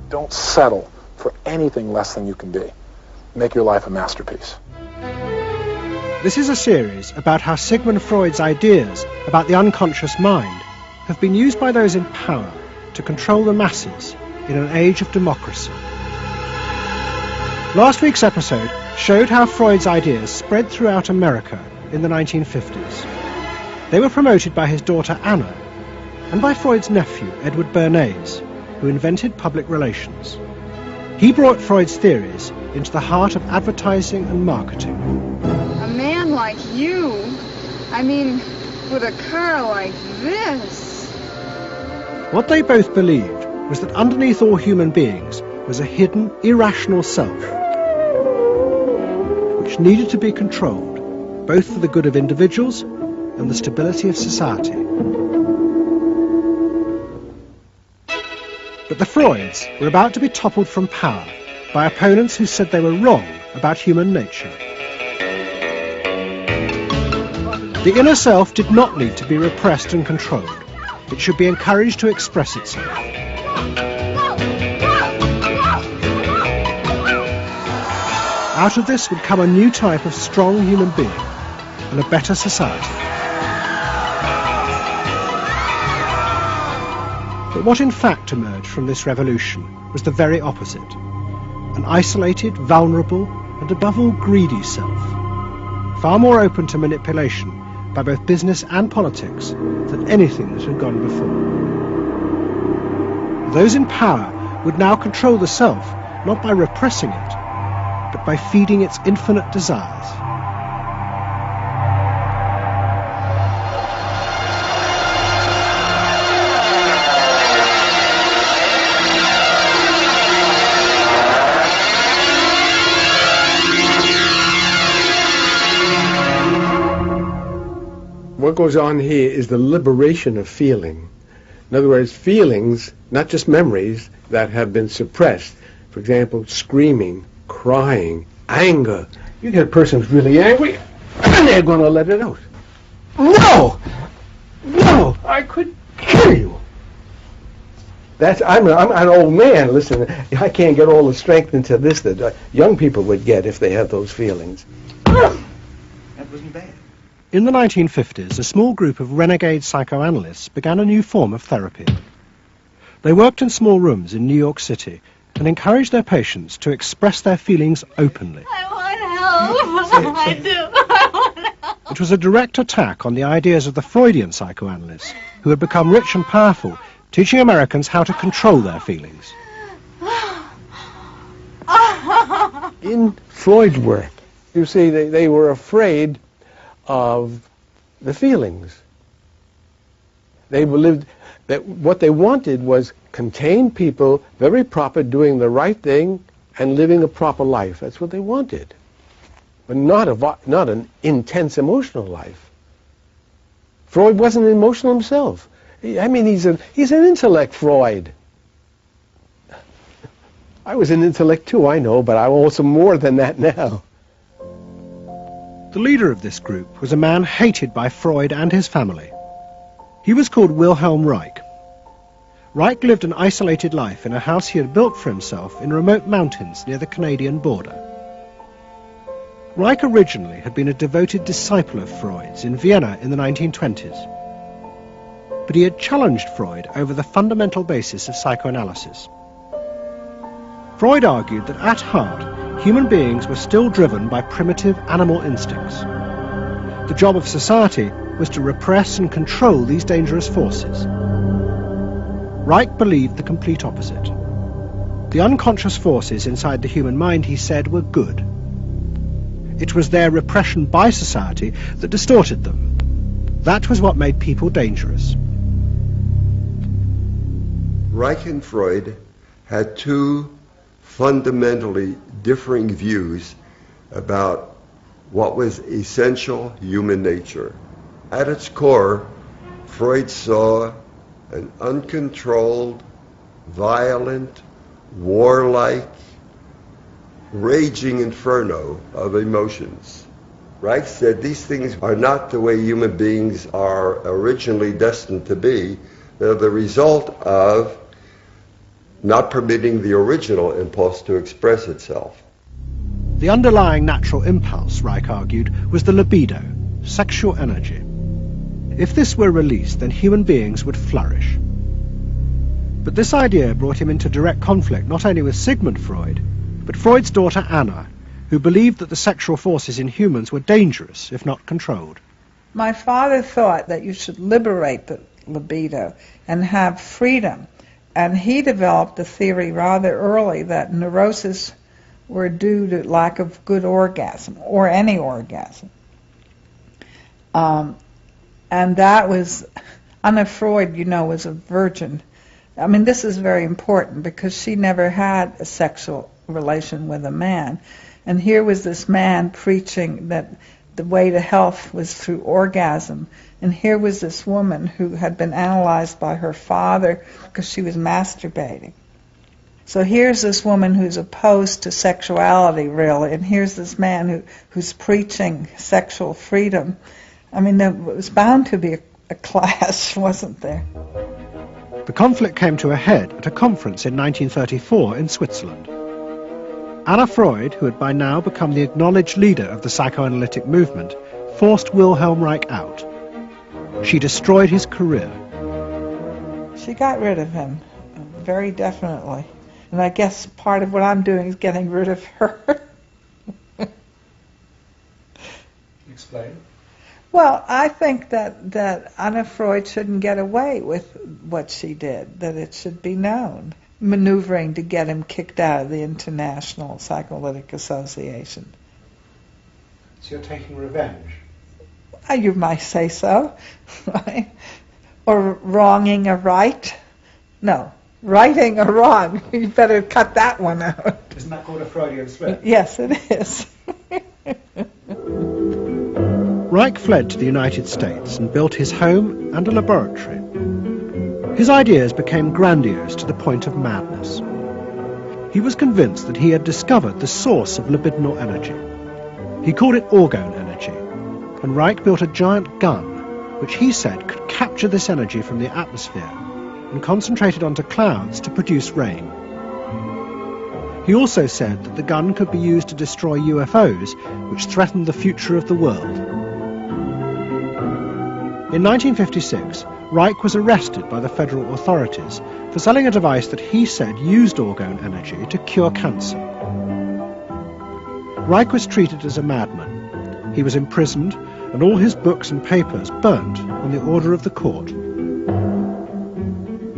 Don't settle for anything less than you can be. Make your life a masterpiece. This is a series about how Sigmund Freud's ideas about the unconscious mind have been used by those in power to control the masses in an age of democracy. Last week's episode showed how Freud's ideas spread throughout America in the 1950s. They were promoted by his daughter Anna and by Freud's nephew Edward Bernays, who invented public relations. He brought Freud's theories into the heart of advertising and marketing. A man like you, with a car like this. What they both believed was that underneath all human beings was a hidden, irrational self, which needed to be controlled, both for the good of individuals and the stability of society. But the Freuds were about to be toppled from power by opponents who said they were wrong about human nature. The inner self did not need to be repressed and controlled. It should be encouraged to express itself. Out of this would come a new type of strong human being and a better society. But what in fact emerged from this revolution was the very opposite. An isolated, vulnerable, and above all greedy self, far more open to manipulation by both business and politics than anything that had gone before. Those in power would now control the self, not by repressing it, but by feeding its infinite desires. What goes on here is the liberation of feeling. In other words, feelings, not just memories, that have been suppressed. For example, screaming, crying, anger. You get a person who's really angry, and they're going to let it out. No! No! I could kill you! I'm an old man. Listen, I can't get all the strength into this that young people would get if they had those feelings. That wasn't bad. In the 1950s, a small group of renegade psychoanalysts began a new form of therapy. They worked in small rooms in New York City and encouraged their patients to express their feelings openly. I want help. I do. I want help. It was a direct attack on the ideas of the Freudian psychoanalysts, who had become rich and powerful, teaching Americans how to control their feelings. In Freud's work, you see, they were afraid of the feelings. They believed that what they wanted was contained people, very proper, doing the right thing and living a proper life. That's what they wanted, but not an intense emotional life. Freud wasn't emotional himself. He's an intellect, Freud. I was an intellect too, I know, but I'm also more than that now. The leader of this group was a man hated by Freud and his family. He was called Wilhelm Reich. Reich lived an isolated life in a house he had built for himself in remote mountains near the Canadian border. Reich originally had been a devoted disciple of Freud's in Vienna in the 1920s. But he had challenged Freud over the fundamental basis of psychoanalysis. Freud argued that at heart, human beings were still driven by primitive animal instincts. The job of society was to repress and control these dangerous forces. Reich believed the complete opposite. The unconscious forces inside the human mind, he said, were good. It was their repression by society that distorted them. That was what made people dangerous. Reich and Freud had two fundamentally differing views about what was essential human nature. At its core, Freud saw an uncontrolled, violent, warlike, raging inferno of emotions. Reich said these things are not the way human beings are originally destined to be. They're the result of not permitting the original impulse to express itself. The underlying natural impulse, Reich argued, was the libido, sexual energy. If this were released, then human beings would flourish. But this idea brought him into direct conflict not only with Sigmund Freud, but Freud's daughter Anna, who believed that the sexual forces in humans were dangerous if not controlled. My father thought that you should liberate the libido and have freedom, and he developed a theory rather early that neuroses were due to lack of good orgasm, or any orgasm. And that was, Anna Freud, you know, was a virgin. I mean, this is very important because she never had a sexual relation with a man. And here was this man preaching that the way to health was through orgasm. And here was this woman who had been analyzed by her father because she was masturbating. So here's this woman who's opposed to sexuality, really, and here's this man who's preaching sexual freedom. I mean, there was bound to be a clash, wasn't there? The conflict came to a head at a conference in 1934 in Switzerland. Anna Freud, who had by now become the acknowledged leader of the psychoanalytic movement, forced Wilhelm Reich out. She destroyed his career. She got rid of him, very definitely. And I guess part of what I'm doing is getting rid of her. Explain. Well, I think that Anna Freud shouldn't get away with what she did, that it should be known, maneuvering to get him kicked out of the International Psychoanalytic Association. So you're taking revenge? You might say so, right? Or wronging a right. No, righting a wrong. You better cut that one out. Isn't that called a Freudian slip? Yes, it is. Reich fled to the United States and built his home and a laboratory. His ideas became grandiose to the point of madness. He was convinced that he had discovered the source of libidinal energy. He called it orgone energy, and Reich built a giant gun which he said could capture this energy from the atmosphere and concentrate it onto clouds to produce rain. He also said that the gun could be used to destroy UFOs, which threatened the future of the world. In 1956, Reich was arrested by the federal authorities for selling a device that he said used orgone energy to cure cancer. Reich was treated as a madman. He was imprisoned, and all his books and papers burnt on the order of the court.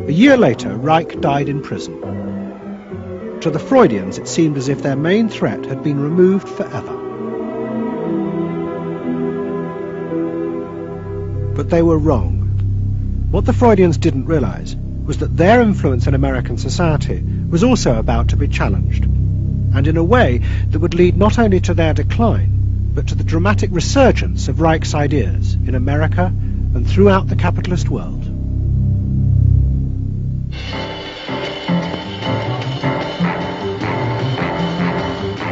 A year later, Reich died in prison. To the Freudians, it seemed as if their main threat had been removed forever. But they were wrong. What the Freudians didn't realize was that their influence in American society was also about to be challenged, and in a way that would lead not only to their decline, but to the dramatic resurgence of Reich's ideas in America and throughout the capitalist world.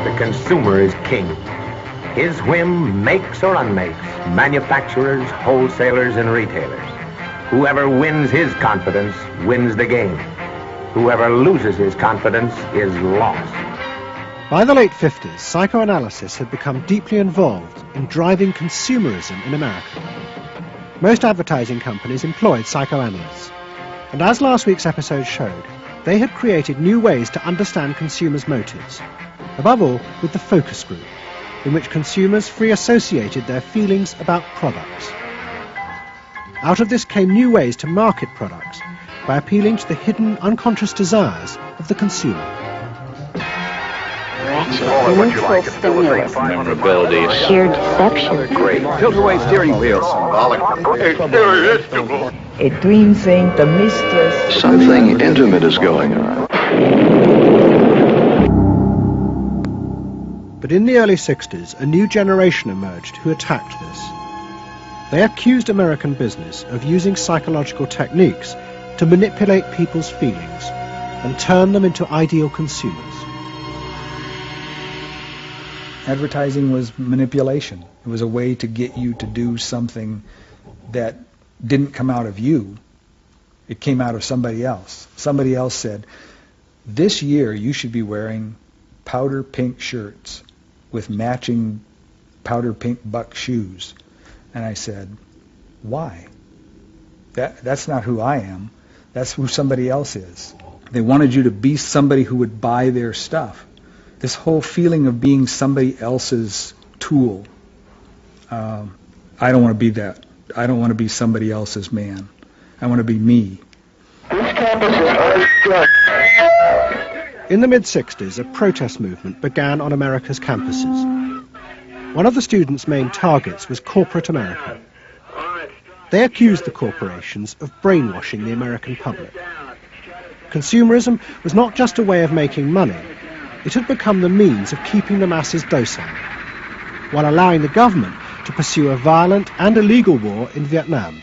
The consumer is king. His whim makes or unmakes manufacturers, wholesalers, and retailers. Whoever wins his confidence wins the game. Whoever loses his confidence is lost. By the late 50s, psychoanalysis had become deeply involved in driving consumerism in America. Most advertising companies employed psychoanalysts, and as last week's episode showed, they had created new ways to understand consumers' motives, above all with the focus group, in which consumers free associated their feelings about products. Out of this came new ways to market products by appealing to the hidden, unconscious desires of the consumer. Neutral stimulus, memorability, sheer deception, Great. Tilt-away steering wheel. Symbolic. a dream thing, the mistress. Something intimate is going on. But in the early 60s, a new generation emerged who attacked this. They accused American business of using psychological techniques to manipulate people's feelings and turn them into ideal consumers. Advertising was manipulation. It was a way to get you to do something that didn't come out of you. It came out of somebody else. Somebody else said, this year you should be wearing powder pink shirts with matching powder pink buck shoes. And I said, why? That's not who I am. That's who somebody else is. They wanted you to be somebody who would buy their stuff. This whole feeling of being somebody else's tool. I don't want to be that. I don't want to be somebody else's man. I want to be me. In the mid-60s, a protest movement began on America's campuses. One of the students' main targets was corporate America. They accused the corporations of brainwashing the American public. Consumerism was not just a way of making money, it had become the means of keeping the masses docile, while allowing the government to pursue a violent and illegal war in Vietnam.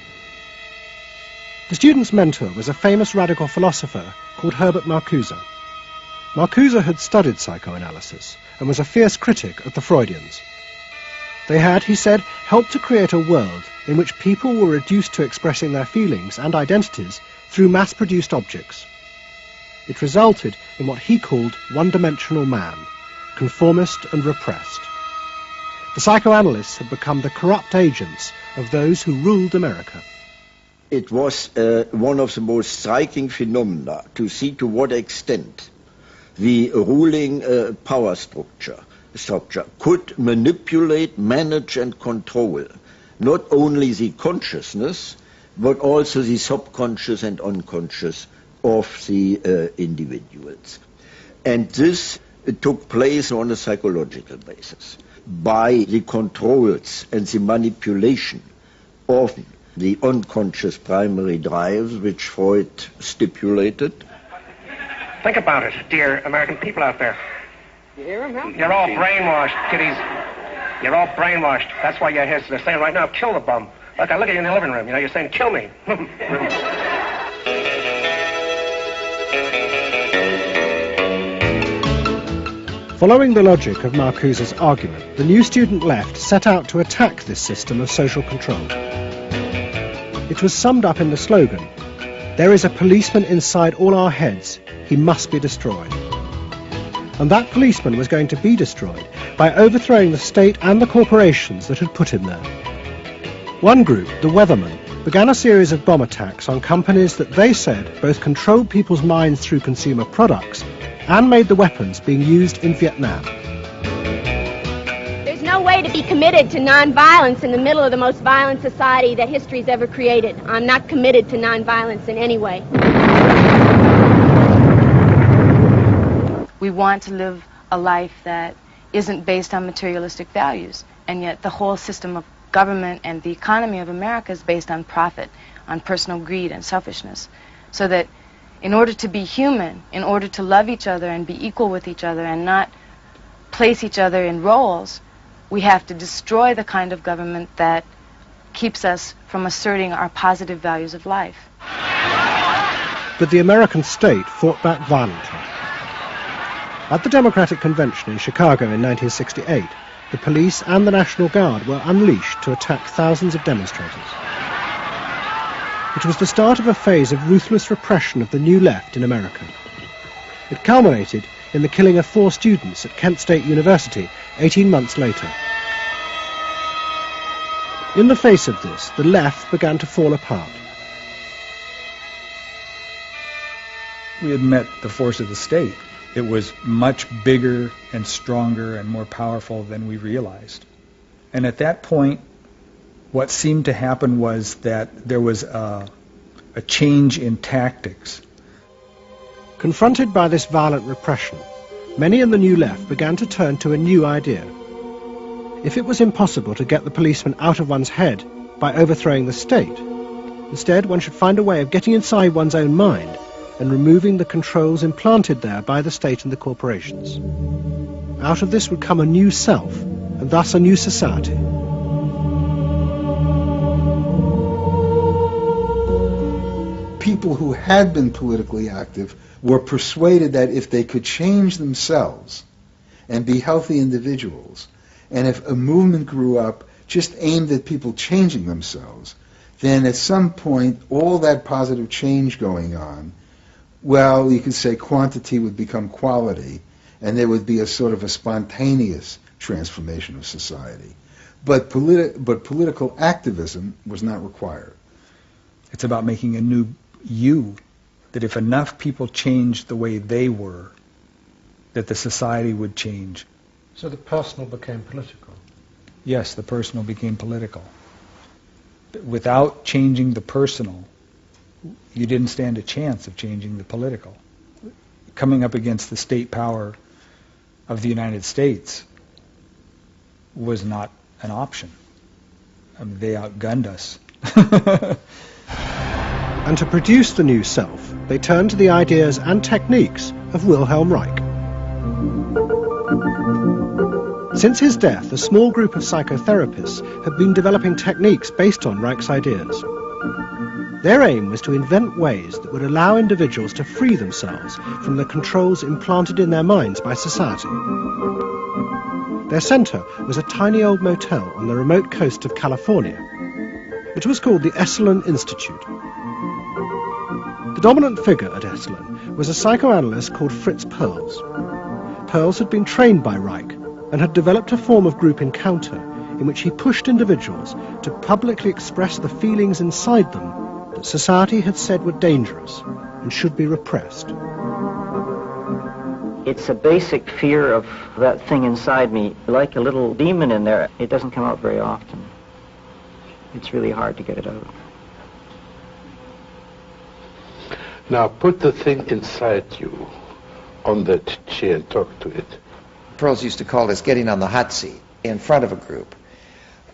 The student's mentor was a famous radical philosopher called Herbert Marcuse. Marcuse had studied psychoanalysis and was a fierce critic of the Freudians. They had, he said, helped to create a world in which people were reduced to expressing their feelings and identities through mass-produced objects. It resulted in what he called one-dimensional man, conformist and repressed. The psychoanalysts had become the corrupt agents of those who ruled America. It was one of the most striking phenomena to see to what extent the ruling power structure could manipulate, manage and control not only the consciousness but also the subconscious and unconscious of the individuals. And this took place on a psychological basis by the controls and the manipulation of the unconscious primary drives which Freud stipulated. Think about it, dear American people out there. You hear him, huh? You're all brainwashed, kiddies. You're all brainwashed. That's why you're here. They're saying right now, kill the bum. Look, I look at you in the living room. You know, you're saying, kill me. Following the logic of Marcuse's argument, the new student left set out to attack this system of social control. It was summed up in the slogan, "There is a policeman inside all our heads. He must be destroyed." And that policeman was going to be destroyed by overthrowing the state and the corporations that had put him there. One group, the Weathermen, began a series of bomb attacks on companies that they said both controlled people's minds through consumer products and made the weapons being used in Vietnam. There's no way to be committed to nonviolence in the middle of the most violent society that history's ever created. I'm not committed to nonviolence in any way. We want to live a life that isn't based on materialistic values, and yet the whole system of government and the economy of America is based on profit, on personal greed and selfishness. So that in order to be human, in order to love each other and be equal with each other and not place each other in roles, we have to destroy the kind of government that keeps us from asserting our positive values of life. But the American state fought back violently. At the Democratic Convention in Chicago in 1968, the police and the National Guard were unleashed to attack thousands of demonstrators. It was the start of a phase of ruthless repression of the new left in America. It culminated in the killing of 4 students at Kent State University 18 months later. In the face of this, the left began to fall apart. We had met the force of the state. It was much bigger and stronger and more powerful than we realized. And at that point, what seemed to happen was that there was a change in tactics. Confronted by this violent repression, many in the new left began to turn to a new idea. If it was impossible to get the policeman out of one's head by overthrowing the state, instead one should find a way of getting inside one's own mind and removing the controls implanted there by the state and the corporations. Out of this would come a new self, and thus a new society. People who had been politically active were persuaded that if they could change themselves and be healthy individuals, and if a movement grew up just aimed at people changing themselves, then at some point all that positive change going on Well, you could say quantity would become quality, and there would be a sort of a spontaneous transformation of society. But political activism was not required. It's about making a new you, that if enough people changed the way they were, that the society would change. So the personal became political? Yes, the personal became political. Without changing the personal, you didn't stand a chance of changing the political. Coming up against the state power of the United States was not an option. I mean, they outgunned us. And to produce the new self, they turned to the ideas and techniques of Wilhelm Reich. Since his death, a small group of psychotherapists have been developing techniques based on Reich's ideas. Their aim was to invent ways that would allow individuals to free themselves from the controls implanted in their minds by society. Their center was a tiny old motel on the remote coast of California. It was called the Esalen Institute. The dominant figure at Esalen was a psychoanalyst called Fritz Perls. Perls had been trained by Reich and had developed a form of group encounter in which he pushed individuals to publicly express the feelings inside them that society had said were dangerous and should be repressed. It's a basic fear of that thing inside me, like a little demon in there. It doesn't come out very often. It's really hard to get it out. Now put the thing inside you on that chair and talk to it. Perls used to call this getting on the hot seat in front of a group.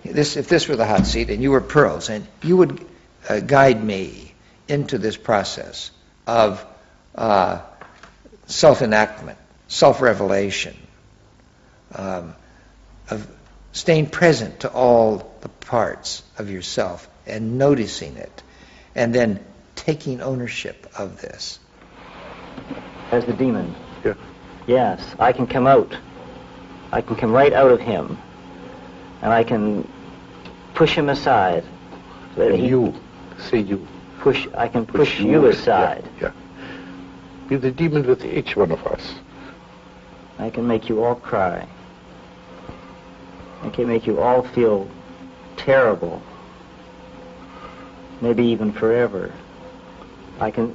If this were the hot seat and you were Perls, and you would guide me into this process of self-enactment, self-revelation, of staying present to all the parts of yourself and noticing it, and then taking ownership of this. As the demon? Yeah. Yes, I can come out. I can come right out of him, and I can push him aside. So that you, say you. I can push you aside. Yeah. Be the demon with each one of us. I can make you all cry. I can make you all feel terrible. Maybe even forever. I can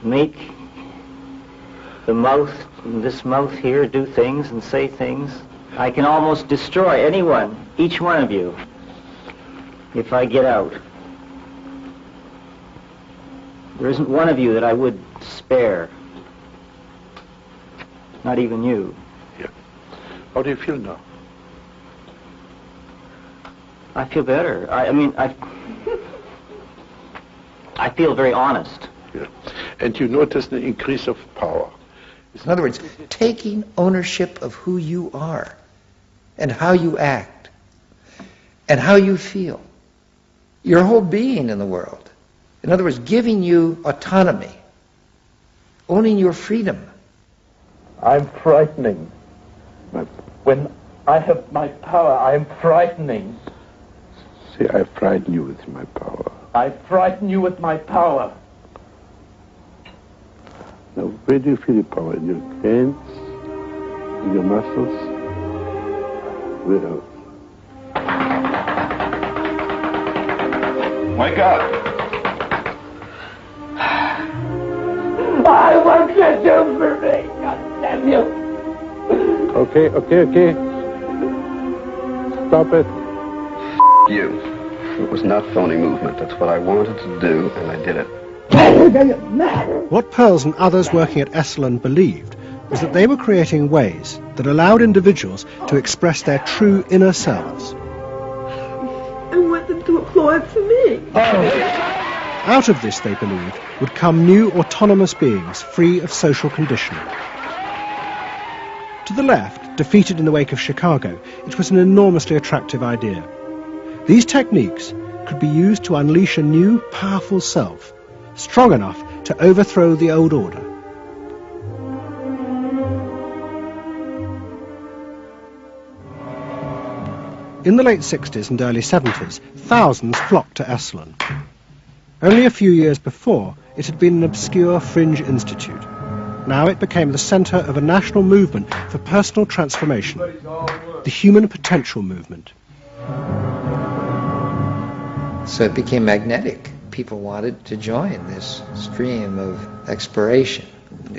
make this mouth here, do things and say things. I can almost destroy anyone, each one of you, if I get out. There isn't one of you that I would spare. Not even you. Yeah. How do you feel now? I feel better. I feel very honest. Yeah. And you notice the increase of power. In other words, taking ownership of who you are and how you act and how you feel. Your whole being in the world. In other words, giving you autonomy, owning your freedom. I'm frightening. When I have my power, I am frightening. Say, I frighten you with my power. I frighten you with my power. Now, where do you feel the power? In your hands? In your muscles? Where else? Wake up! I want you to do for me, God damn you! Okay. Stop it. You. It was not phony movement. That's what I wanted to do, and I did it. What Perls and others working at Esalen believed was that they were creating ways that allowed individuals to express their true inner selves. I want them to applaud for me. Out of this, they believed, would come new autonomous beings free of social conditioning. To the left, defeated in the wake of Chicago, it was an enormously attractive idea. These techniques could be used to unleash a new, powerful self, strong enough to overthrow the old order. In the late 60s and early 70s, thousands flocked to Esalen. Only a few years before, it had been an obscure fringe institute. Now it became the centre of a national movement for personal transformation, the human potential movement. So it became magnetic. People wanted to join this stream of exploration.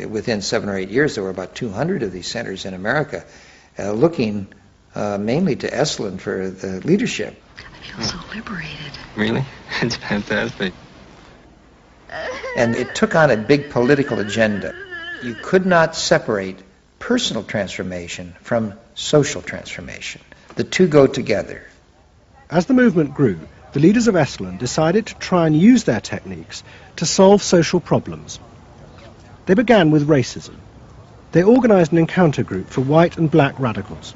Within 7 or 8 years, there were about 200 of these centers in America, looking mainly to Esalen for the leadership. I feel so liberated. Really? It's fantastic. And it took on a big political agenda. You could not separate personal transformation from social transformation. The two go together. As the movement grew, the leaders of Esalen decided to try and use their techniques to solve social problems. They began with racism. They organized an encounter group for white and black radicals.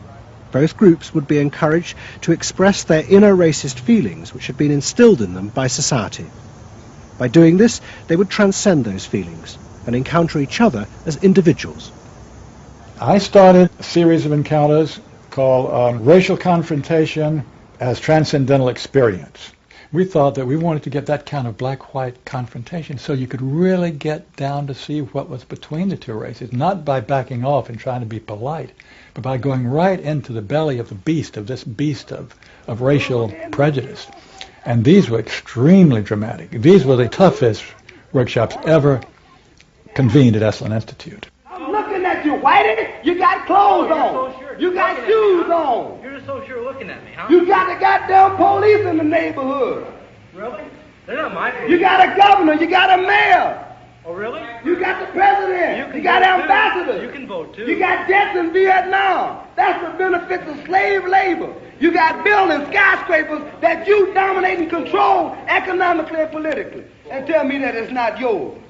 Both groups would be encouraged to express their inner racist feelings which had been instilled in them by society. By doing this, they would transcend those feelings and encounter each other as individuals. I started a series of encounters called Racial Confrontation as Transcendental Experience. We thought that we wanted to get that kind of black-white confrontation so you could really get down to see what was between the two races, not by backing off and trying to be polite, but by going right into the belly of the beast, of this beast of racial prejudice. And these were extremely dramatic. These were the toughest workshops ever convened at Esalen Institute. I'm looking at you, Whitey. You got clothes on. You got shoes on. You're just so sure looking at me, huh? You got the goddamn police in the neighborhood. Really? They're not my police. You got a governor. You got a mayor. Oh, really? You got the president. You got ambassadors. You can vote, too. You got debts in Vietnam. That's the benefits of slave labor. You got buildings, skyscrapers that you dominate and control economically and politically. And tell me that it's not yours.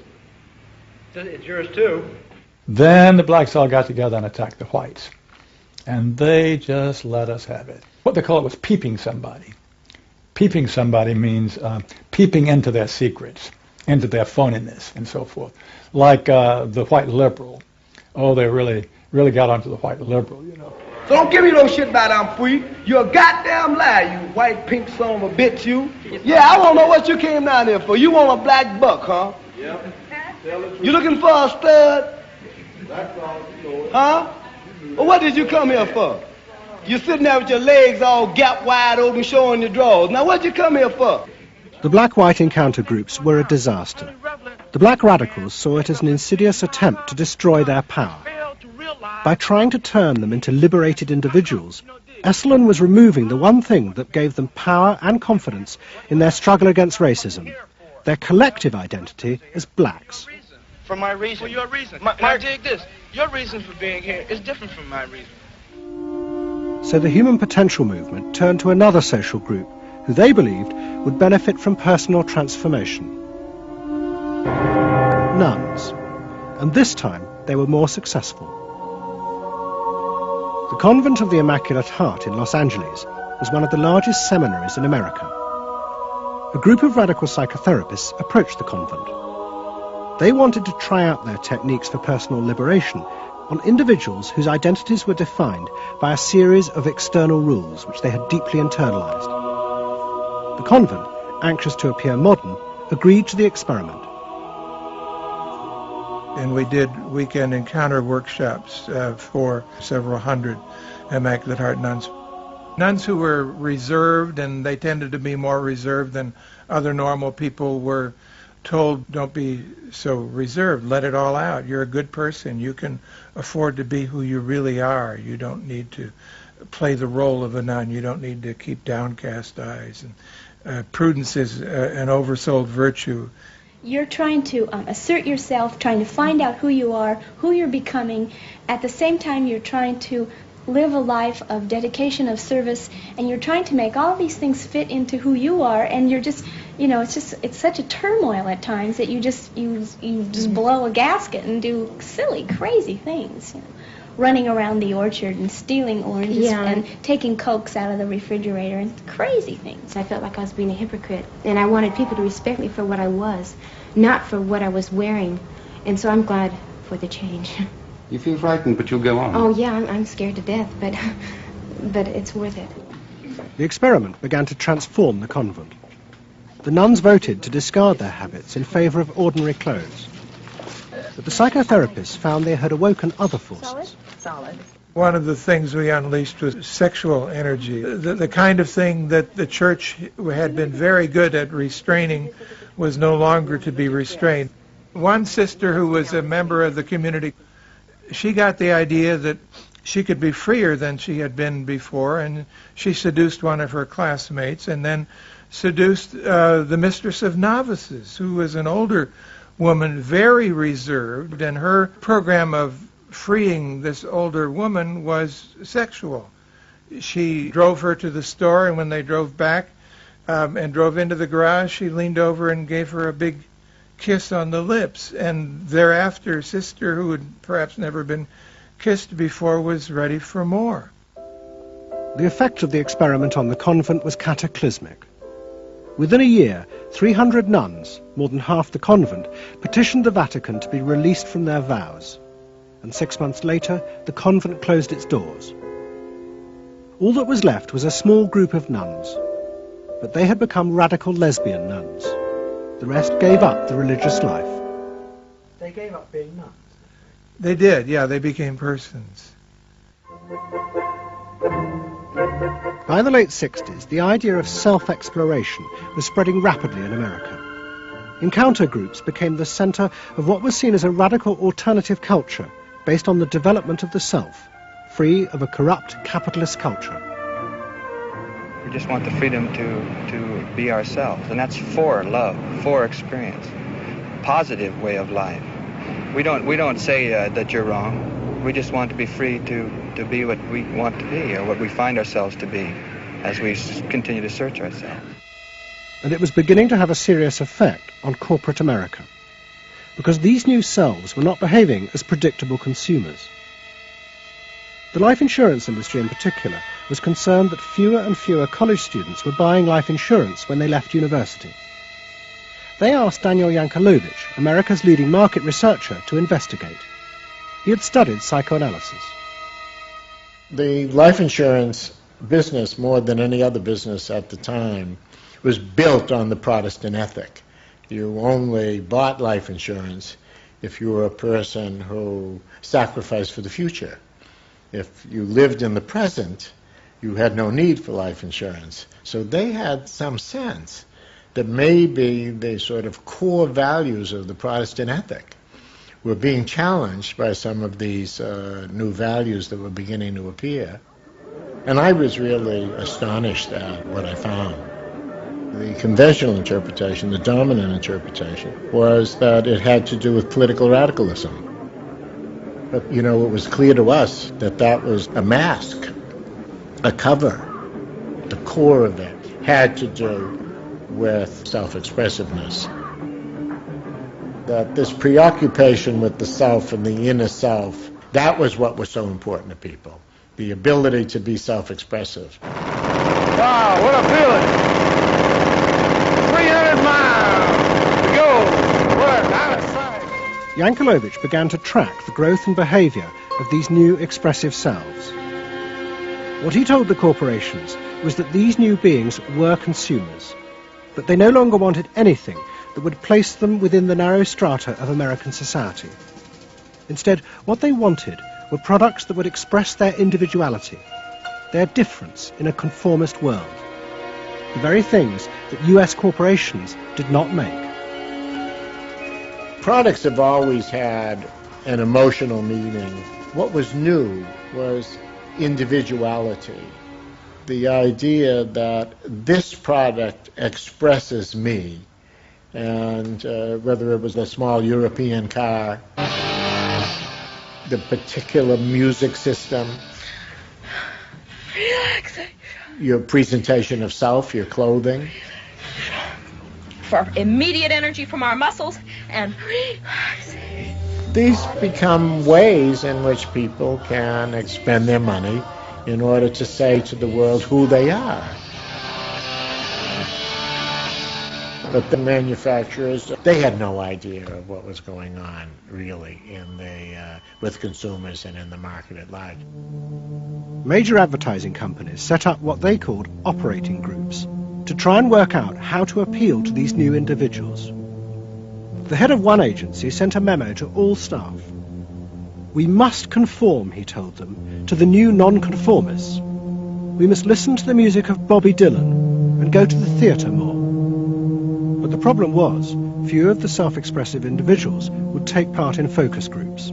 It's yours, too. Then the blacks all got together and attacked the whites. And they just let us have it. What they call it was peeping somebody. Peeping somebody means peeping into their secrets, into their phoniness, and so forth. Like the white liberal. Oh, they really got onto the white liberal, you know. So don't give me no shit about I'm free. You're a goddamn liar, you white pink son of a bitch, you. Yeah, I want to know what you came down here for. You want a black buck, huh? Yep. You looking for a stud? Huh? Well, what did you come here for? You're sitting there with your legs all gap wide open, showing your drawers. Now, what'd you come here for? The black-white encounter groups were a disaster. The black radicals saw it as an insidious attempt to destroy their power. By trying to turn them into liberated individuals, Esalen was removing the one thing that gave them power and confidence in their struggle against racism, their collective identity as blacks. For my reason. For your reason. Now dig this. Your reason for being here is different from my reason. So the human potential movement turned to another social group who they believed would benefit from personal transformation. Nuns. And this time they were more successful. The Convent of the Immaculate Heart in Los Angeles was one of the largest seminaries in America. A group of radical psychotherapists approached the convent. They wanted to try out their techniques for personal liberation on individuals whose identities were defined by a series of external rules which they had deeply internalized. The convent, anxious to appear modern, agreed to the experiment. And we did weekend encounter workshops for several hundred Immaculate Heart nuns. Nuns who were reserved, and they tended to be more reserved than other normal people, were told, don't be so reserved, let it all out. You're a good person. You can afford to be who you really are. You don't need to play the role of a nun. You don't need to keep downcast eyes. And prudence is an oversold virtue. You're trying to assert yourself, trying to find out who you are, who you're becoming. At the same time, you're trying to live a life of dedication, of service, and you're trying to make all these things fit into who you are, and you're just, you know, it's such a turmoil at times that you just blow a gasket and do silly, crazy things, you know. Running around the orchard and stealing oranges and taking Cokes out of the refrigerator and crazy things. I felt like I was being a hypocrite, and I wanted people to respect me for what I was, not for what I was wearing, and so I'm glad for the change. You feel frightened, but you'll go on. Oh, yeah, I'm scared to death, but it's worth it. The experiment began to transform the convent. the nuns voted to discard their habits in favour of ordinary clothes. But the psychotherapists found they had awoken other forces. Solid. One of the things we unleashed was sexual energy, the kind of thing that the church had been very good at restraining was no longer to be restrained. One sister who was a member of the community, she got the idea that she could be freer than she had been before, and she seduced one of her classmates and then seduced the mistress of novices, who was an older woman, very reserved, and her program of freeing this older woman was sexual. She drove her to the store, and when they drove back and drove into the garage, she leaned over and gave her a big kiss on the lips, and thereafter, sister, who had perhaps never been kissed before, was ready for more. The effect of the experiment on the convent was cataclysmic. Within a year, 300 nuns, more than half the convent, petitioned the Vatican to be released from their vows. And 6 months later, the convent closed its doors. All that was left was a small group of nuns, but they had become radical lesbian nuns. The rest gave up the religious life. They gave up being nuns. They did, yeah, they became persons. By the late 60s, the idea of self-exploration was spreading rapidly in America. Encounter groups became the center of what was seen as a radical alternative culture based on the development of the self, free of a corrupt capitalist culture. We just want the freedom to be ourselves, and that's for love, for experience, positive way of life. We don't say that you're wrong. We just want to be free to be what we want to be, or what we find ourselves to be, as we continue to search ourselves. And it was beginning to have a serious effect on corporate America, because these new selves were not behaving as predictable consumers. The life insurance industry in particular was concerned that fewer and fewer college students were buying life insurance when they left university. They asked Daniel Yankelovich, America's leading market researcher, to investigate. He had studied psychoanalysis. The life insurance business, more than any other business at the time, was built on the Protestant ethic. You only bought life insurance if you were a person who sacrificed for the future. If you lived in the present, you had no need for life insurance. So they had some sense that maybe the sort of core values of the Protestant ethic were being challenged by some of these new values that were beginning to appear. And I was really astonished at what I found. The conventional interpretation, the dominant interpretation, was that it had to do with political radicalism. But, you know, it was clear to us that that was a mask, a cover. The core of it had to do with self-expressiveness. That this preoccupation with the self and the inner self, that was what was so important to people. The ability to be self-expressive. Wow, what a feeling! 300 miles to go. We're out of sight. Yankelovich began to track the growth and behavior of these new expressive selves. What he told the corporations was that these new beings were consumers, but they no longer wanted anything that would place them within the narrow strata of American society. Instead, what they wanted were products that would express their individuality, their difference in a conformist world, the very things that US corporations did not make. Products have always had an emotional meaning. What was new was individuality. The idea that this product expresses me, and whether it was a small European car, the particular music system, Relaxation. your presentation of self, your clothing. For immediate energy from our muscles and relaxation. These become ways in which people can expend their money in order to say to the world who they are. But the manufacturers, they had no idea of what was going on, really, with consumers and in the market at large. Major advertising companies set up what they called operating groups. to try and work out how to appeal to these new individuals. The head of one agency sent a memo to all staff. We must conform, he told them, to the new nonconformists. We must listen to the music of Bobby Dylan and go to the theatre more. But the problem was, few of the self-expressive individuals would take part in focus groups.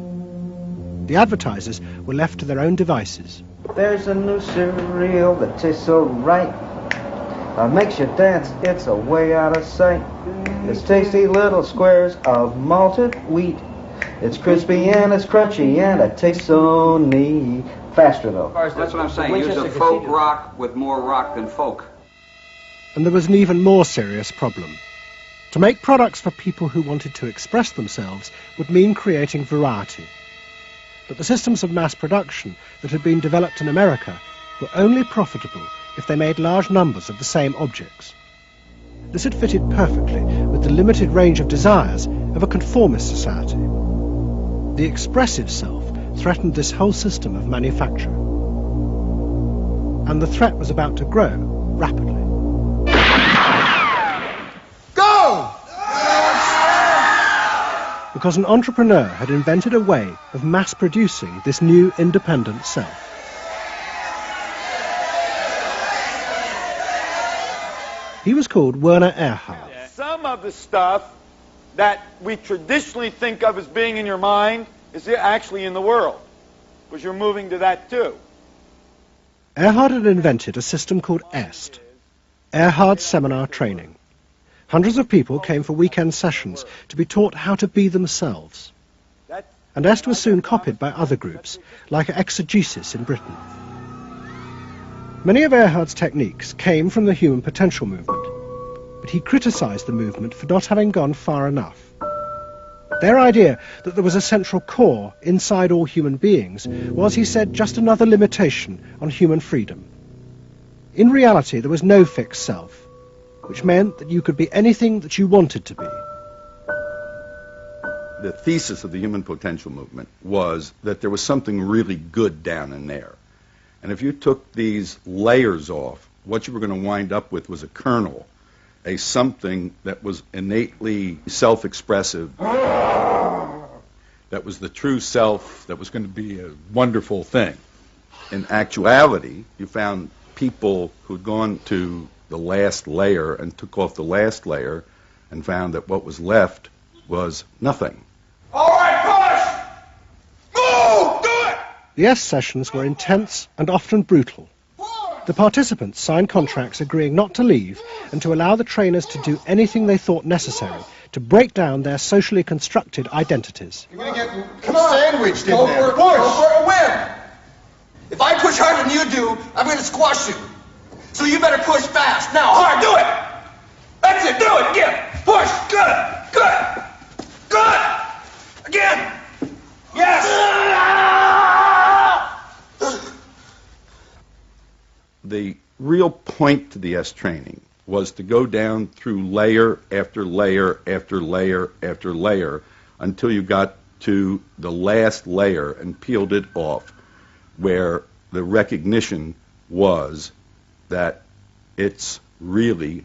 The advertisers were left to their own devices. There's a new cereal that tastes so right. Makes you dance, it's a way out of sight. It's tasty little squares of malted wheat. It's crispy and it's crunchy and it tastes so neat. Faster though. That's what I'm saying. Use a folk rock with more rock than folk. And there was an even more serious problem. To make products for people who wanted to express themselves would mean creating variety. But the systems of mass production that had been developed in America were only profitable if they made large numbers of the same objects. This had fitted perfectly with the limited range of desires of a conformist society. The expressive self threatened this whole system of manufacture. And the threat was about to grow rapidly. Go! Because an entrepreneur had invented a way of mass-producing this new independent self. He was called Werner Erhard. Some of the stuff that we traditionally think of as being in your mind is actually in the world, because you're moving to that too. Erhard had invented a system called EST, Erhard Seminar Training. Hundreds of people came for weekend sessions to be taught how to be themselves. And EST was soon copied by other groups, like Exegesis in Britain. Many of Erhard's techniques came from the human potential movement, but he criticized the movement for not having gone far enough. Their idea that there was a central core inside all human beings was, he said, just another limitation on human freedom. In reality, there was no fixed self, which meant that you could be anything that you wanted to be. The thesis of the human potential movement was that there was something really good down in there. And if you took these layers off, what you were going to wind up with was a kernel, a something that was innately self-expressive, that was the true self, that was going to be a wonderful thing. In actuality, you found people who'd gone to the last layer and took off the last layer and found that what was left was nothing. All right, push! Move! Do it! The EST sessions were intense and often brutal. The participants signed contracts agreeing not to leave and to allow the trainers to do anything they thought necessary to break down their socially constructed identities. You're going to get sandwiched in there. Go for a win! If I push harder than you do, I'm going to squash you. So you better push fast. Now, hard, do it! That's it, do it, again. Push, good, good, good. Again. Yes. The real point to the EST training was to go down through layer after layer after layer after layer until you got to the last layer and peeled it off, where the recognition was that it's really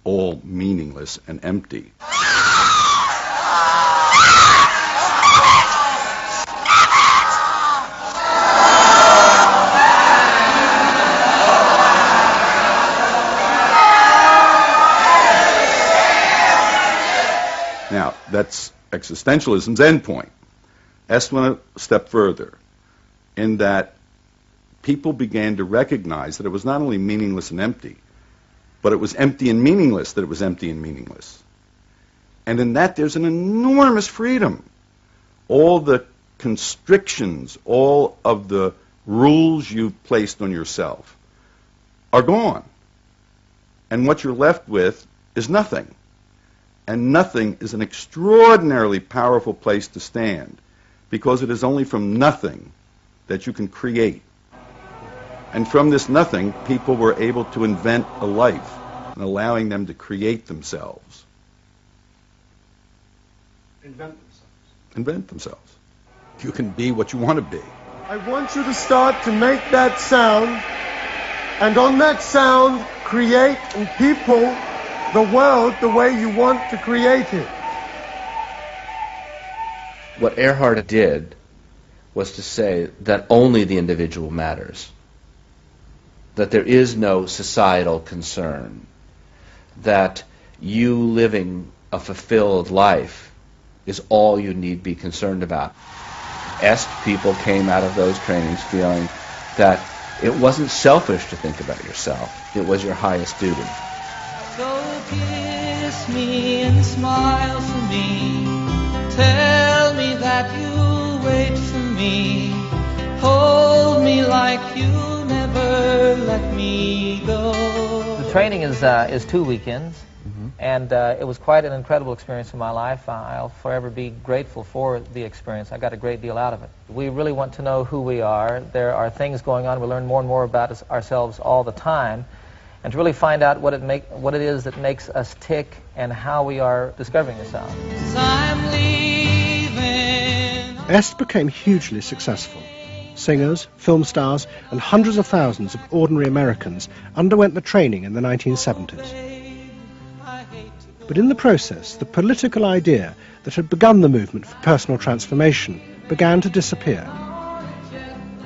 all meaningless and empty. Now, that's existentialism's endpoint. EST went a step further in that people began to recognize that it was not only meaningless and empty, but it was empty and meaningless that it was empty and meaningless. And in that, there's an enormous freedom. All the constrictions, all of the rules you've placed on yourself are gone. And what you're left with is nothing. And nothing is an extraordinarily powerful place to stand, because it is only from nothing that you can create. And from this nothing, people were able to invent a life, and allowing them to create themselves. Invent themselves. You can be what you want to be. I want you to start to make that sound And on that sound, create and people the world the way you want to create it. What Earhart did was to say that only the individual matters, that there is no societal concern, that you living a fulfilled life is all you need be concerned about. Est people came out of those trainings feeling that it wasn't selfish to think about yourself, it was your highest duty. So kiss me and smile for me, tell me that you'll wait for me, hold me like you never let me go. The training is 2 weekends, and it was quite an incredible experience in my life. I'll forever be grateful for the experience. I got a great deal out of it. We really want to know who we are. There are things going on. We learn more and more about ourselves all the time, and to really find out what it is that makes us tick and how we are discovering ourselves. I'm leaving. Est became hugely successful. Singers, film stars, and hundreds of thousands of ordinary Americans underwent the training in the 1970s. But in the process, the political idea that had begun the movement for personal transformation began to disappear.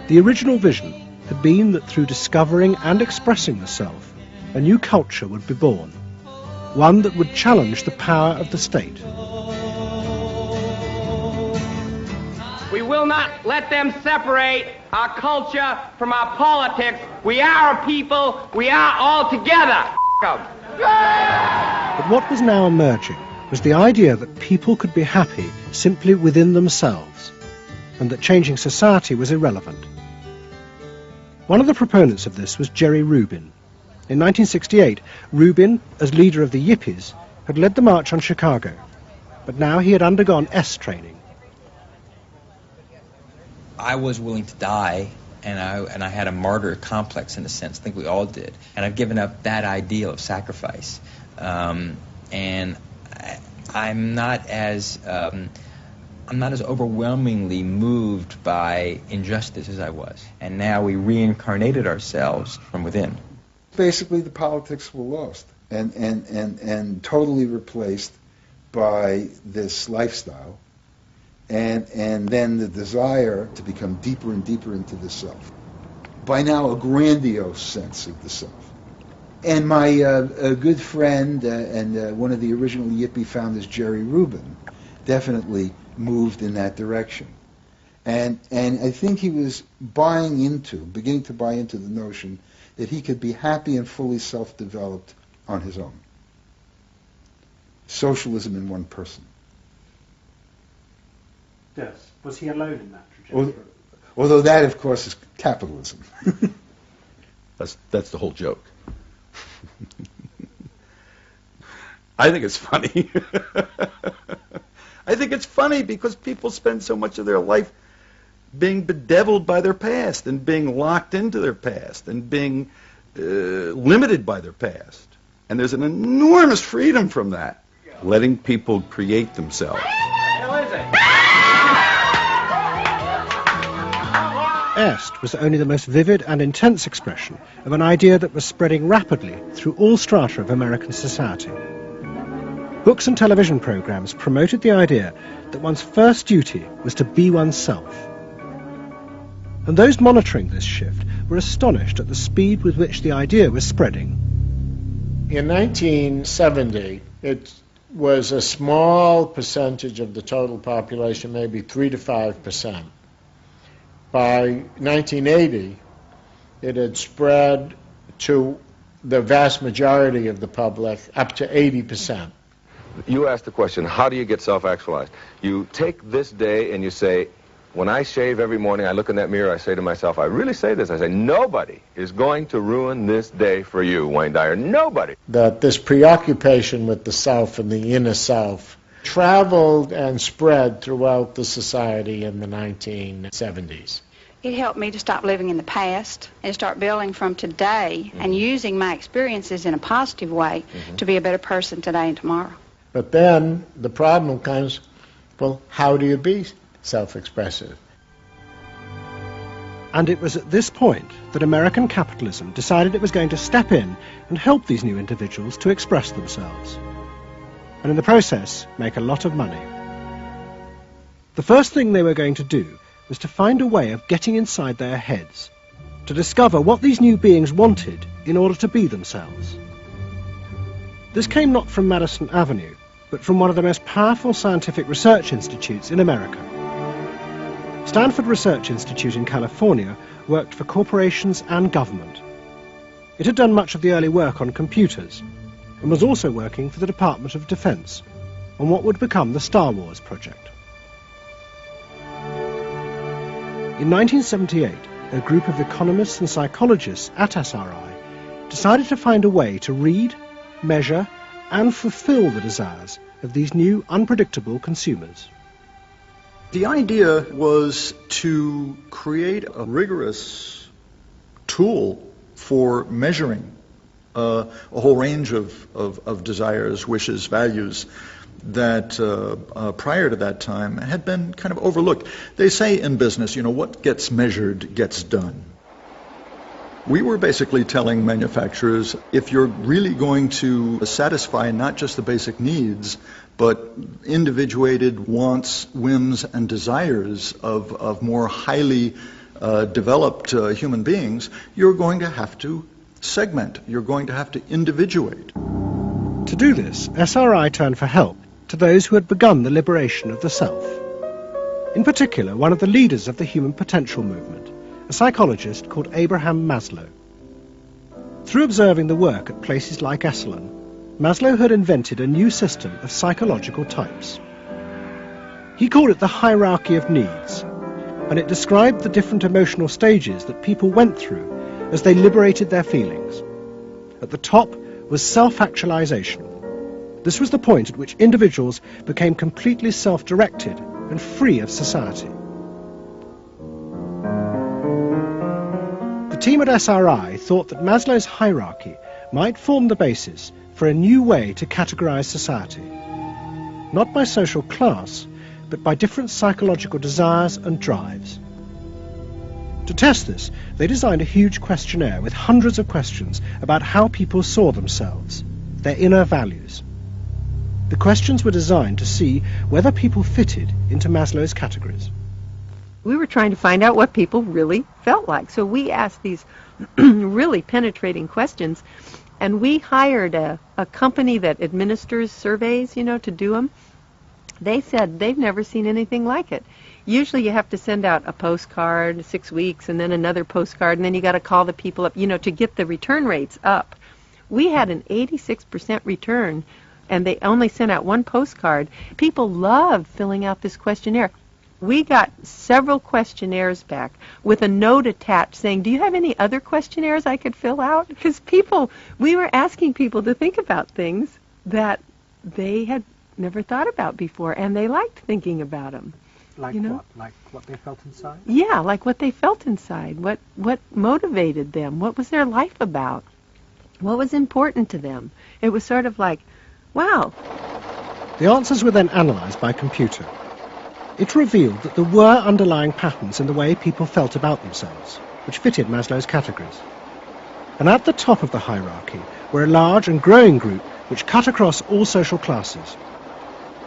The original vision had been that through discovering and expressing the self, a new culture would be born, one that would challenge the power of the state. We will not let them separate our culture from our politics. We are a people. We are all together. But what was now emerging was the idea that people could be happy simply within themselves, and that changing society was irrelevant. One of the proponents of this was Jerry Rubin. In 1968, Rubin, as leader of the Yippies, had led the march on Chicago, but now he had undergone Est training. I was willing to die, and I had a martyr complex in a sense. I think we all did. And I've given up that ideal of sacrifice. And I'm not as overwhelmingly moved by injustice as I was. And now we reincarnated ourselves from within. Basically, the politics were lost and totally replaced by this lifestyle. And then the desire to become deeper and deeper into the self. By now, a grandiose sense of the self. And my a good friend and one of the original Yippie founders, Jerry Rubin, definitely moved in that direction. And I think he was beginning to buy into the notion that he could be happy and fully self-developed on his own. Socialism in one person. Yes. Was he alone in that trajectory? Although that, of course, is capitalism. That's the whole joke. I think it's funny. I think it's funny because people spend so much of their life being bedeviled by their past and being locked into their past and being limited by their past. And there's an enormous freedom from that. Letting people create themselves. Est was only the most vivid and intense expression of an idea that was spreading rapidly through all strata of American society. Books and television programs promoted the idea that one's first duty was to be oneself. And those monitoring this shift were astonished at the speed with which the idea was spreading. In 1970, it was a small percentage of the total population, maybe 3 to 5%. By 1980, it had spread to the vast majority of the public, up to 80%. You asked the question, how do you get self-actualized? You take this day and you say, when I shave every morning, I look in that mirror, I say to myself, I really say this, I say, nobody is going to ruin this day for you, Wayne Dyer, nobody. That this preoccupation with the self and the inner self traveled and spread throughout the society in the 1970s. It helped me to stop living in the past and start building from today and using my experiences in a positive way to be a better person today and tomorrow. But then the problem comes, well, how do you be self-expressive? And it was at this point that American capitalism decided it was going to step in and help these new individuals to express themselves, and in the process make a lot of money. The first thing they were going to do was to find a way of getting inside their heads, to discover what these new beings wanted in order to be themselves. This came not from Madison Avenue, but from one of the most powerful scientific research institutes in America. Stanford Research Institute in California worked for corporations and government. It had done much of the early work on computers, and was also working for the Department of Defense on what would become the Star Wars project. In 1978, a group of economists and psychologists at SRI decided to find a way to read, measure, and fulfill the desires of these new, unpredictable consumers. The idea was to create a rigorous tool for measuring a whole range of desires, wishes, values that prior to that time had been kind of overlooked. They say in business, what gets measured gets done. We were basically telling manufacturers, if you're really going to satisfy not just the basic needs, but individuated wants, whims, and desires of more highly developed human beings, you're going to have to segment. You're going to have to individuate. To do this, SRI turned for help to those who had begun the liberation of the self. In particular, one of the leaders of the human potential movement, a psychologist called Abraham Maslow. Through observing the work at places like Esalen, Maslow had invented a new system of psychological types. He called it the hierarchy of needs, and it described the different emotional stages that people went through as they liberated their feelings. At the top was self-actualization. This was the point at which individuals became completely self-directed and free of society. The team at SRI thought that Maslow's hierarchy might form the basis for a new way to categorize society, not by social class, but by different psychological desires and drives. To test this, they designed a huge questionnaire with hundreds of questions about how people saw themselves, their inner values. The questions were designed to see whether people fitted into Maslow's categories. We were trying to find out what people really felt like, so we asked these really penetrating questions, and we hired a company that administers surveys, to do them. They said they've never seen anything like it. Usually you have to send out a postcard 6 weeks and then another postcard, and then you got to call the people up, to get the return rates up. We had an 86% return, and they only sent out one postcard. People loved filling out this questionnaire. We got several questionnaires back with a note attached saying, do you have any other questionnaires I could fill out? Because we were asking people to think about things that they had never thought about before, and they liked thinking about them. Like what? Like what they felt inside? Yeah, like what they felt inside. What motivated them? What was their life about? What was important to them? It was sort of like, wow. The answers were then analyzed by computer. It revealed that there were underlying patterns in the way people felt about themselves, which fitted Maslow's categories. And at the top of the hierarchy were a large and growing group which cut across all social classes.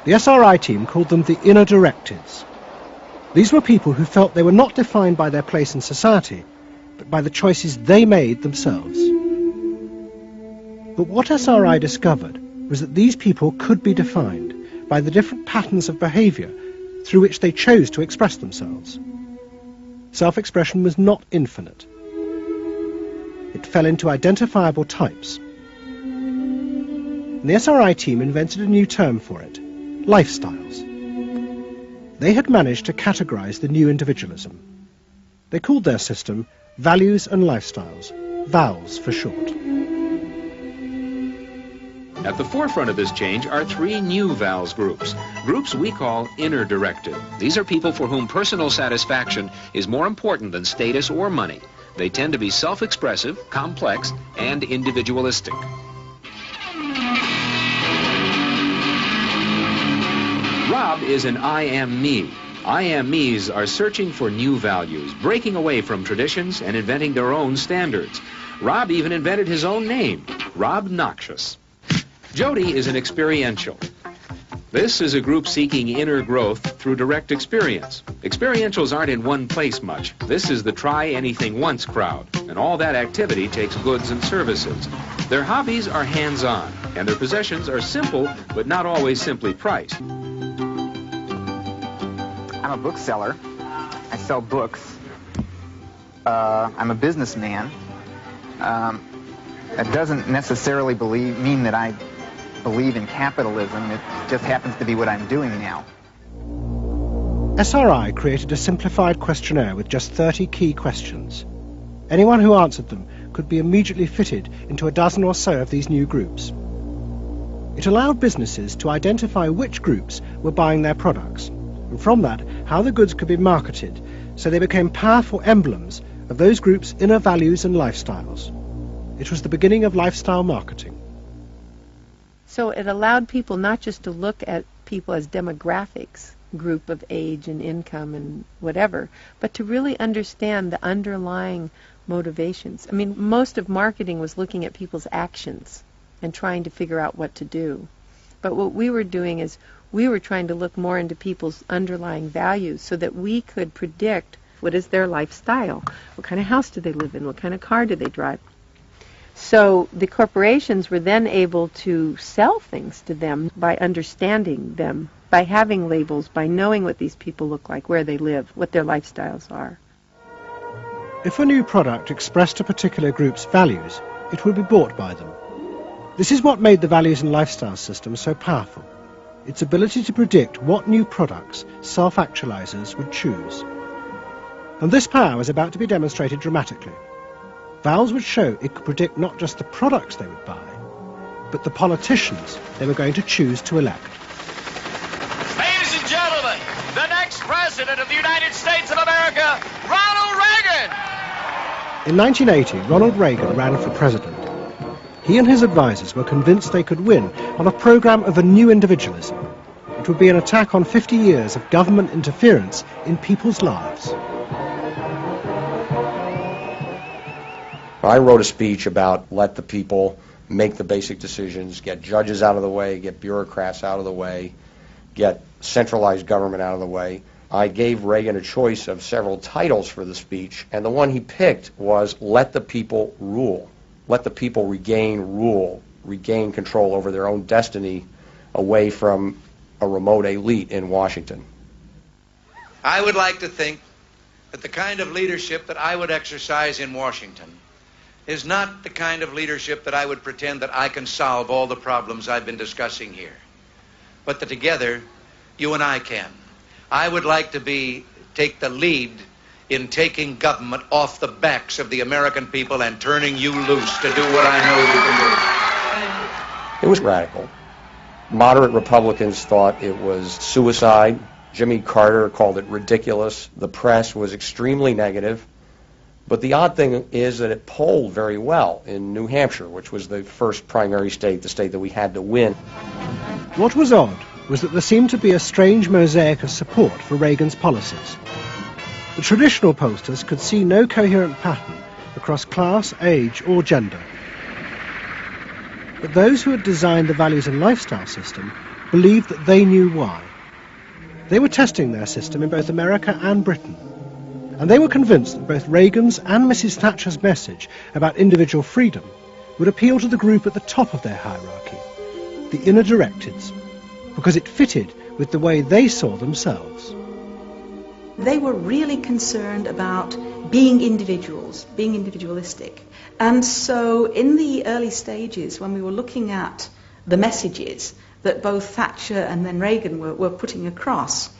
The SRI team called them the inner directives. These were people who felt they were not defined by their place in society, but by the choices they made themselves. But what SRI discovered was that these people could be defined by the different patterns of behavior through which they chose to express themselves. Self-expression was not infinite. It fell into identifiable types. And the SRI team invented a new term for it, lifestyles. They had managed to categorize the new individualism. They called their system Values and Lifestyles, VALS for short. At the forefront of this change are three new VALS groups we call inner directive. These are people for whom personal satisfaction is more important than status or money. They tend to be self-expressive, complex, and individualistic. Rob is an I am me. IMEs are searching for new values, breaking away from traditions and inventing their own standards. Rob even invented his own name, Rob Noxious. Jody is an experiential. This is a group seeking inner growth through direct experience. Experientials aren't in one place much. This is the try-anything-once crowd, and all that activity takes goods and services. Their hobbies are hands-on, and their possessions are simple, but not always simply priced. I'm a bookseller. I sell books. I'm a businessman. That doesn't necessarily mean that I believe in capitalism. It just happens to be what I'm doing now. SRI created a simplified questionnaire with just 30 key questions. Anyone who answered them could be immediately fitted into a dozen or so of these new groups. It allowed businesses to identify which groups were buying their products, and from that, how the goods could be marketed, so they became powerful emblems of those groups' inner values and lifestyles. It was the beginning of lifestyle marketing. So it allowed people not just to look at people as demographics, group of age and income and whatever, but to really understand the underlying motivations. I mean, most of marketing was looking at people's actions and trying to figure out what to do. But what we were doing is we were trying to look more into people's underlying values so that we could predict what is their lifestyle, what kind of house do they live in, what kind of car do they drive. So the corporations were then able to sell things to them by understanding them, by having labels, by knowing what these people look like, where they live, what their lifestyles are. If a new product expressed a particular group's values, it would be bought by them. This is what made the values and lifestyle system so powerful. Its ability to predict what new products self-actualizers would choose. And this power was about to be demonstrated dramatically. Valves would show it could predict not just the products they would buy, but the politicians they were going to choose to elect. Ladies and gentlemen, the next president of the United States of America, Ronald Reagan! In 1980, Ronald Reagan ran for president. He and his advisors were convinced they could win on a program of a new individualism. It would be an attack on 50 years of government interference in people's lives. I wrote a speech about let the people make the basic decisions, get judges out of the way, get bureaucrats out of the way, get centralized government out of the way. I gave Reagan a choice of several titles for the speech, and the one he picked was let the people rule. Let the people regain rule, regain control over their own destiny away from a remote elite in Washington. I would like to think that the kind of leadership that I would exercise in Washington is not the kind of leadership that I would pretend that I can solve all the problems I've been discussing here, but that together, you and I can. I would like to take the lead in taking government off the backs of the American people and turning you loose to do what I know you can do. It was radical. Moderate Republicans thought it was suicide. Jimmy Carter called it ridiculous. The press was extremely negative. But the odd thing is that it polled very well in New Hampshire, which was the first primary state, the state that we had to win. What was odd was that there seemed to be a strange mosaic of support for Reagan's policies. The traditional pollsters could see no coherent pattern across class, age, or gender. But those who had designed the values and lifestyle system believed that they knew why. They were testing their system in both America and Britain. And they were convinced that both Reagan's and Mrs. Thatcher's message about individual freedom would appeal to the group at the top of their hierarchy, the inner directeds, because it fitted with the way they saw themselves. They were really concerned about being individuals, being individualistic. And so in the early stages, when we were looking at the messages that both Thatcher and then Reagan were putting across,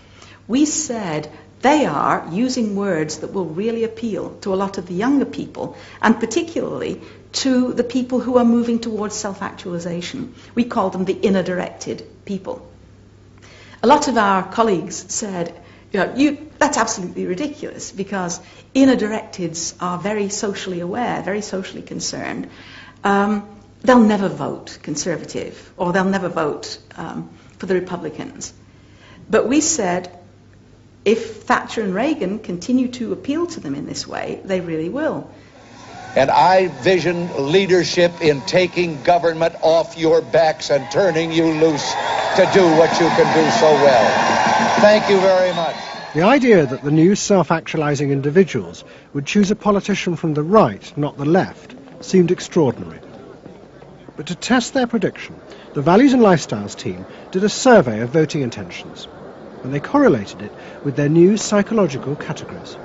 we said they are using words that will really appeal to a lot of the younger people, and particularly to the people who are moving towards self-actualization. We call them the inner-directed people. A lot of our colleagues said, that's absolutely ridiculous, because inner-directeds are very socially aware, very socially concerned. They'll never vote Conservative, or they'll never vote for the Republicans. But we said, If Thatcher and Reagan continue to appeal to them in this way, they really will. And I vision leadership in taking government off your backs and turning you loose to do what you can do so well. Thank you very much. The idea that the new self-actualizing individuals would choose a politician from the right, not the left, seemed extraordinary. But to test their prediction, the Values and Lifestyles team did a survey of voting intentions, and they correlated it with their new psychological categories.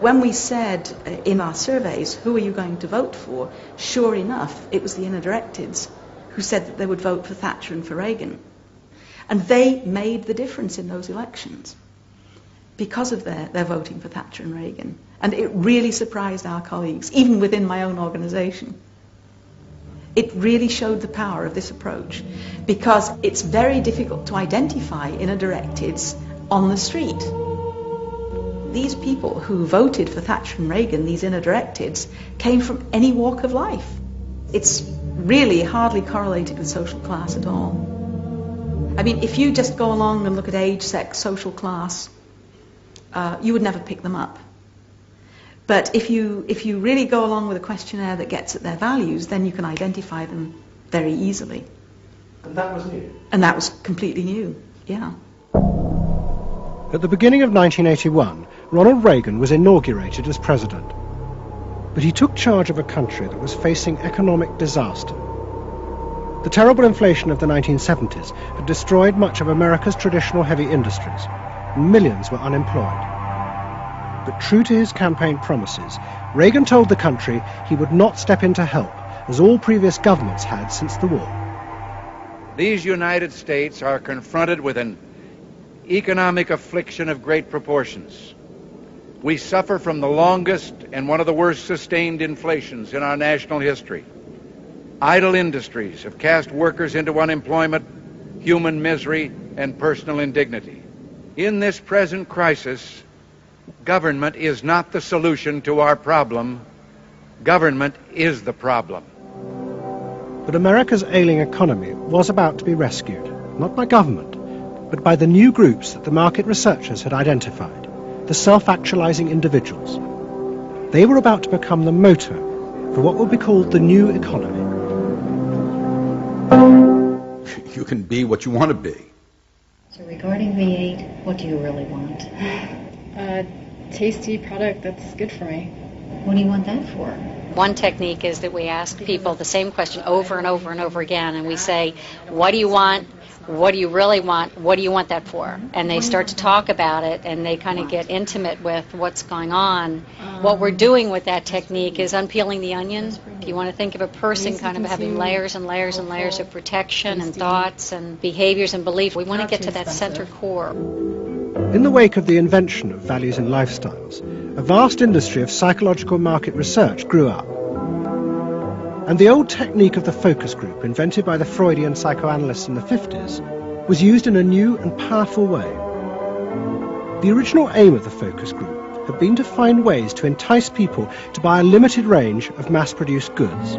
When we said in our surveys, who are you going to vote for, sure enough, it was the inner directeds who said that they would vote for Thatcher and for Reagan. And they made the difference in those elections because of their voting for Thatcher and Reagan. And it really surprised our colleagues, even within my own organisation. It really showed the power of this approach, because it's very difficult to identify inner directeds on the street. These people who voted for Thatcher and Reagan, these inner directeds, came from any walk of life. It's really hardly correlated with social class at all. I mean, if you just go along and look at age, sex, social class, you would never pick them up. But if you really go along with a questionnaire that gets at their values, then you can identify them very easily. And that was new? And that was completely new, yeah. At the beginning of 1981, Ronald Reagan was inaugurated as president. But he took charge of a country that was facing economic disaster. The terrible inflation of the 1970s had destroyed much of America's traditional heavy industries, and millions were unemployed. But true to his campaign promises, Reagan told the country he would not step in to help, as all previous governments had since the war. These United States are confronted with an economic affliction of great proportions. We suffer from the longest and one of the worst sustained inflations in our national history. Idle industries have cast workers into unemployment, human misery, and personal indignity. In this present crisis, government is not the solution to our problem. Government is the problem. But America's ailing economy was about to be rescued, not by government, but by the new groups that the market researchers had identified, the self-actualizing individuals. They were about to become the motor for what would be called the new economy. You can be what you want to be. So regarding V8, what do you really want? A tasty product that's good for me. What do you want that for? One technique is that we ask people the same question over and over and over again, and we say, what do you want? What do you really want? What do you want that for? And they start to talk about it, and they kind of get intimate with what's going on. What we're doing with that technique is unpeeling the onion. If you want to think of a person kind of having layers and layers and layers of protection and thoughts and behaviors and beliefs, we want to get to that center core. In the wake of the invention of values and lifestyles, a vast industry of psychological market research grew up. And the old technique of the focus group, invented by the Freudian psychoanalysts in the 50s, was used in a new and powerful way. The original aim of the focus group had been to find ways to entice people to buy a limited range of mass-produced goods.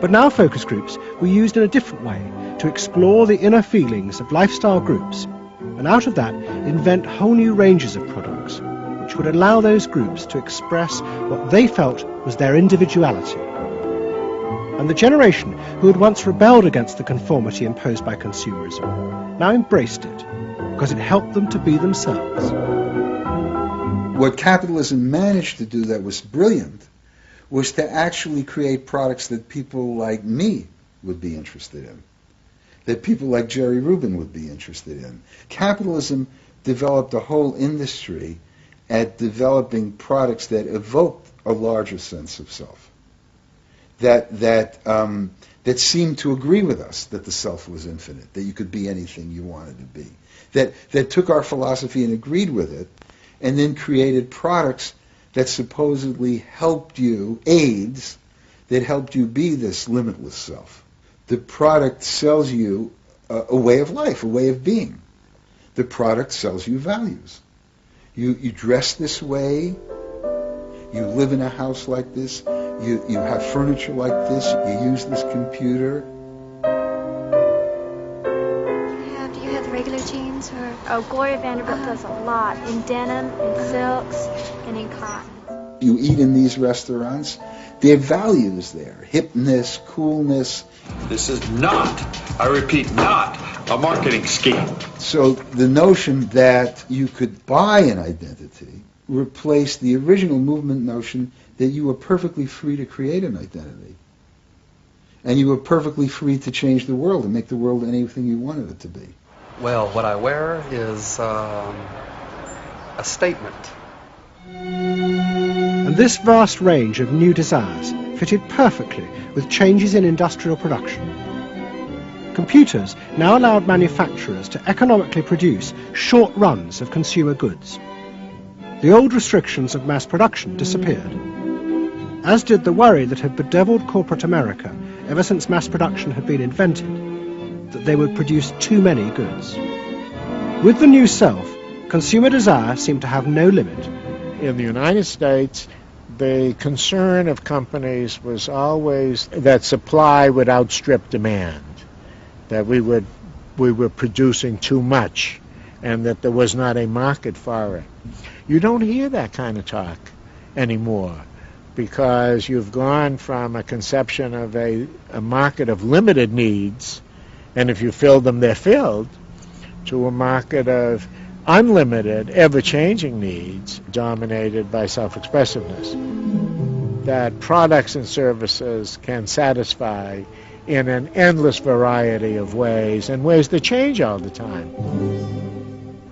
But now focus groups were used in a different way to explore the inner feelings of lifestyle groups, and out of that invent whole new ranges of products, which would allow those groups to express what they felt was their individuality. And the generation who had once rebelled against the conformity imposed by consumerism now embraced it, because it helped them to be themselves. What capitalism managed to do that was brilliant was to actually create products that people like me would be interested in, that people like Jerry Rubin would be interested in. Capitalism developed a whole industry at developing products that evoked a larger sense of self, that seemed to agree with us that the self was infinite, that you could be anything you wanted to be, that took our philosophy and agreed with it, and then created products that supposedly helped you, aids, that helped you be this limitless self. The product sells you a way of life, a way of being. The product sells you values. You dress this way, you live in a house like this, you have furniture like this, you use this computer. Do you have the regular jeans or? Oh, Gloria Vanderbilt does a lot in denim, in silks, and in cotton. You eat in these restaurants, there are values there, hipness, coolness. This is not, I repeat, not a marketing scheme. So the notion that you could buy an identity replaced the original movement notion that you were perfectly free to create an identity. And you were perfectly free to change the world and make the world anything you wanted it to be. Well, what I wear is a statement. And this vast range of new desires fitted perfectly with changes in industrial production. Computers now allowed manufacturers to economically produce short runs of consumer goods. The old restrictions of mass production disappeared, as did the worry that had bedeviled corporate America ever since mass production had been invented, that they would produce too many goods. With the new self, consumer desire seemed to have no limit. In the United States, the concern of companies was always that supply would outstrip demand, that we were producing too much, and that there was not a market for it. You don't hear that kind of talk anymore, because you've gone from a conception of a market of limited needs, and if you fill them, they're filled, to a market of unlimited, ever-changing needs dominated by self-expressiveness, that products and services can satisfy in an endless variety of ways, and ways that change all the time.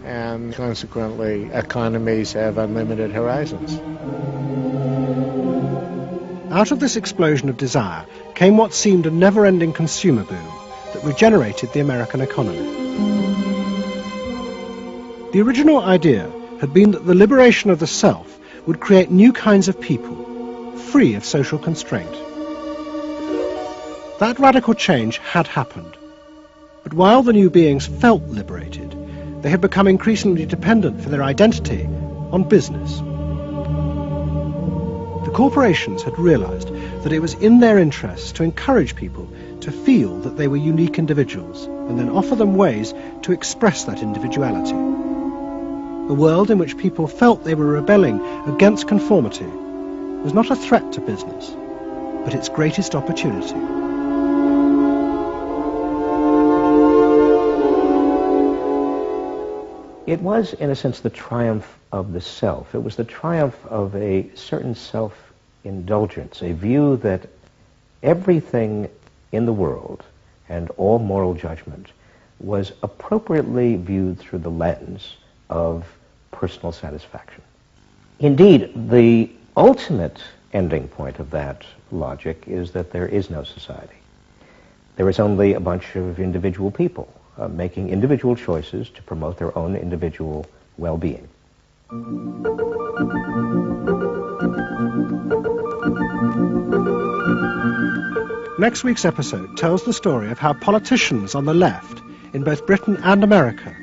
And consequently, economies have unlimited horizons. Out of this explosion of desire came what seemed a never-ending consumer boom that regenerated the American economy. The original idea had been that the liberation of the self would create new kinds of people, free of social constraint. That radical change had happened, but while the new beings felt liberated, they had become increasingly dependent for their identity on business. The corporations had realized that it was in their interests to encourage people to feel that they were unique individuals and then offer them ways to express that individuality. A world in which people felt they were rebelling against conformity was not a threat to business, but its greatest opportunity. It was, in a sense, the triumph of the self. It was the triumph of a certain self-indulgence, a view that everything in the world and all moral judgment was appropriately viewed through the lens of personal satisfaction. Indeed, the ultimate ending point of that logic is that there is no society. There is only a bunch of individual people making individual choices to promote their own individual well-being. Next week's episode tells the story of how politicians on the left, in both Britain and America,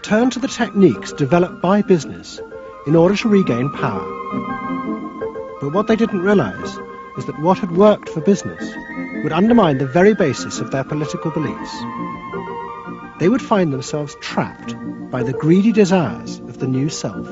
turned to the techniques developed by business in order to regain power. But what they didn't realize is that what had worked for business would undermine the very basis of their political beliefs. They would find themselves trapped by the greedy desires of the new self.